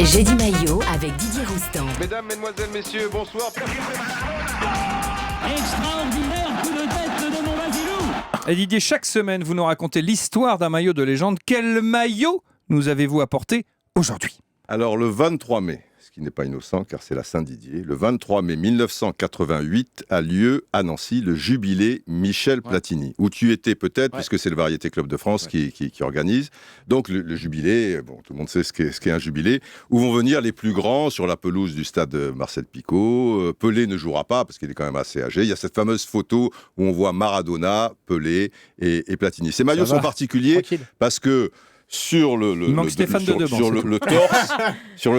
J'ai dit Maillot avec Didier Roustan. Mesdames, mesdemoiselles, messieurs, bonsoir. Extraordinaire coup de tête de mon Basilou. Et Didier, chaque semaine, vous nous racontez l'histoire d'un maillot de légende. Quel maillot nous avez-vous apporté aujourd'hui ? Alors, le 23 mai, ce qui n'est pas innocent car c'est la Saint-Didier, le 23 mai 1988 a lieu à Nancy le jubilé Michel Platini, où tu étais peut-être, puisque c'est le Variété Club de France qui organise. Donc le jubilé, bon, tout le monde sait ce qu'est un jubilé, où vont venir les plus grands sur la pelouse du stade Marcel Picot. Pelé ne jouera pas parce qu'il est quand même assez âgé. Il y a cette fameuse photo où on voit Maradona, Pelé et Platini. Ces maillots sont particuliers parce que sur le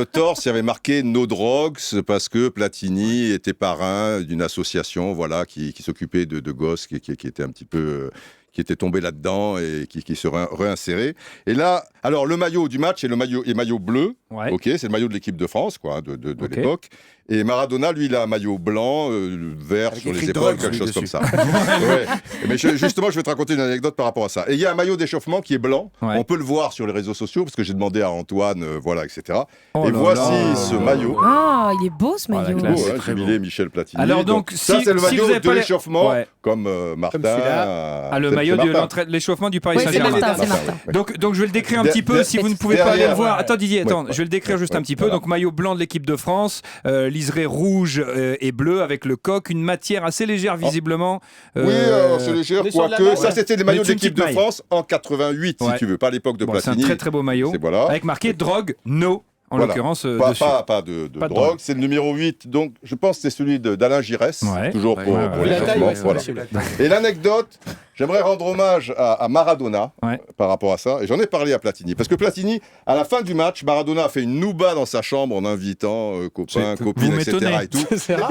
torse, il y avait marqué No Drugs parce que Platini était parrain d'une association, voilà, qui s'occupait de gosses qui étaient un petit peu qui étaient tombés là-dedans et qui se réinséraient. Et là, alors le maillot du match est le maillot bleu. Ouais. Ok, c'est le maillot de l'équipe de France, quoi, de l'époque. Et Maradona, lui, il a un maillot blanc, vert sur les épaules, quelque chose comme ça. Ouais. Mais justement, je vais te raconter une anecdote par rapport à ça. Et il y a un maillot d'échauffement qui est blanc. Ouais. On peut le voir sur les réseaux sociaux, parce que j'ai demandé à Antoine, voilà, etc. Et voici ce maillot. Ah, il est beau ce maillot. Beau, hein, jubilé Michel Platini. Alors donc ça, c'est le maillot de l'échauffement, comme Martin. Le maillot de l'échauffement du Paris Saint-Germain. C'est Martin. Donc je vais le décrire un petit peu, si vous ne pouvez pas aller le voir. Attends Didier, je vais le décrire juste un petit peu. Donc maillot blanc de l'équipe de France, liseré rouge et bleu avec le coq, une matière assez légère visiblement. Oui, c'est légère, quoique ça c'était les maillots de l'équipe de France en 88, si tu veux, pas à l'époque de Platini. C'est un très très beau maillot, avec marqué drogue, no. En l'occurrence, pas de drogue, c'est le numéro 8, donc je pense que c'est celui d'Alain Giresse, toujours pour l'échauffement. Voilà. Et l'anecdote, j'aimerais rendre hommage à Maradona par rapport à ça, et j'en ai parlé à Platini, parce que Platini, à la fin du match, Maradona a fait une nouba dans sa chambre en invitant copains, copines, etc. Et tout.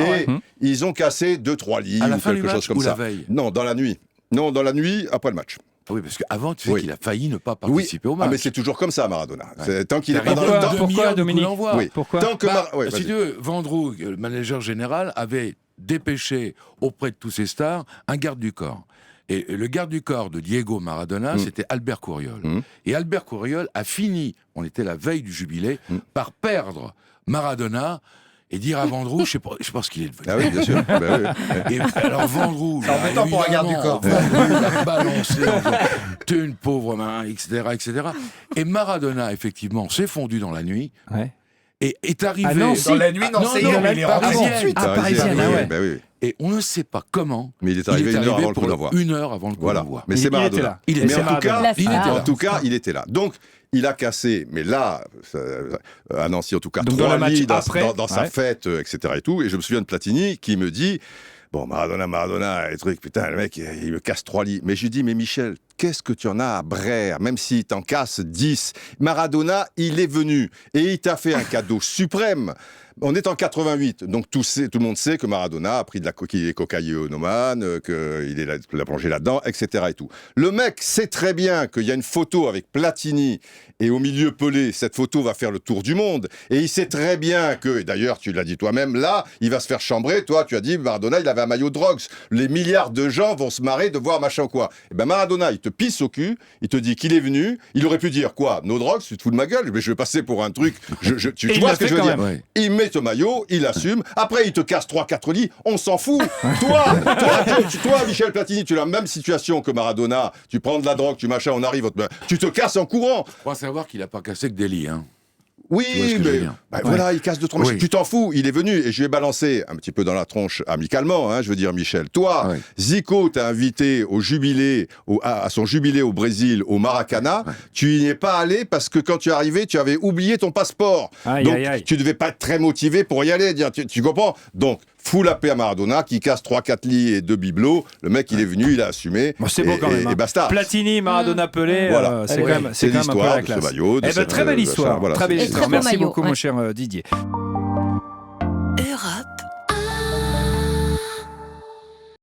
Et ils ont cassé 2-3 lits ou quelque chose comme ça. Non, dans la nuit. Non, dans la nuit, après le match. Oui, parce qu'avant, tu sais qu'il a failli ne pas participer au match. Mais c'est toujours comme ça, Maradona. Tant qu'il n'est pas dans le temps. Pourquoi, Dominique ? Pourquoi si tu veux, Vendroux, le manager général, avait dépêché auprès de tous ces stars un garde du corps. Et le garde du corps de Diego Maradona, c'était Albert Courriol. Et Albert Courriol a fini, on était la veille du jubilé, par perdre Maradona et dire à Vendroux, je pense qu'il est devenu. Ah oui, bien sûr. Et alors Vendroux, c'est embêtant pour un garde du corps. Vendroux l'a balancé en disant, t'es une pauvre main, etc., etc. Et Maradona, effectivement, s'est fondu dans la nuit. Et est arrivé dans la nuit, il est rentré parisienne. Et on ne sait pas comment. Mais il est arrivé une heure avant le coup d'envoi. Une heure avant le coup d'envoi. Mais c'est Maradona. En tout cas, il était là. Donc, il a cassé, mais là, à Nancy en tout cas, donc 3 dans lits dans sa fête, etc. Et tout. Et je me souviens de Platini qui me dit, bon, Maradona, les trucs, putain, le mec, il me casse 3 lits. Mais je lui dis, mais Michel, qu'est-ce que tu en as à Brère, même s'il t'en casse 10. Maradona, il est venu et il t'a fait un cadeau suprême. On est en 88, donc tout le monde sait que Maradona a pris qu'il est cocaïnomane, qu'il a plongé là-dedans, etc. Et tout. Le mec sait très bien qu'il y a une photo avec Platini et au milieu Pelé, cette photo va faire le tour du monde. Et il sait très bien que, et d'ailleurs tu l'as dit toi-même, là, il va se faire chambrer. Toi, tu as dit, Maradona, il avait un maillot de drugs. Les milliards de gens vont se marrer de voir machin quoi. Et ben Maradona, il te pisse au cul, il te dit qu'il est venu, il aurait pu dire quoi ? No drugs, tu te fous de ma gueule, mais je vais passer pour un truc. Tu vois ce que je veux dire ? Il met ce maillot, il assume. Après, il te casse 3-4 lits. On s'en fout. Toi, Michel Platini, tu as la même situation que Maradona. Tu prends de la drogue, on arrive. Tu te casses en courant. Je crois savoir qu'il n'a pas cassé que des lits. Oui, mais voilà, il casse 2-3 machines. Tu t'en fous, il est venu et je lui ai balancé un petit peu dans la tronche amicalement, je veux dire, Michel. Toi, Zico t'a invité au jubilé, à son jubilé au Brésil, au Maracana. Tu n'y es pas allé parce que quand tu es arrivé, tu avais oublié ton passeport. Donc, tu devais pas être très motivé pour y aller. Tu comprends ? Donc, fous la paix à Maradona, qui casse 3-4 lits et 2 bibelots. Le mec, il est venu, il a assumé. Bon, c'est beau quand même. Et basta. C'est Maradona, Pelé. Voilà. C'est quand même un peu la classe. Très belle histoire. Très belle histoire. Merci beaucoup, mon cher Didier.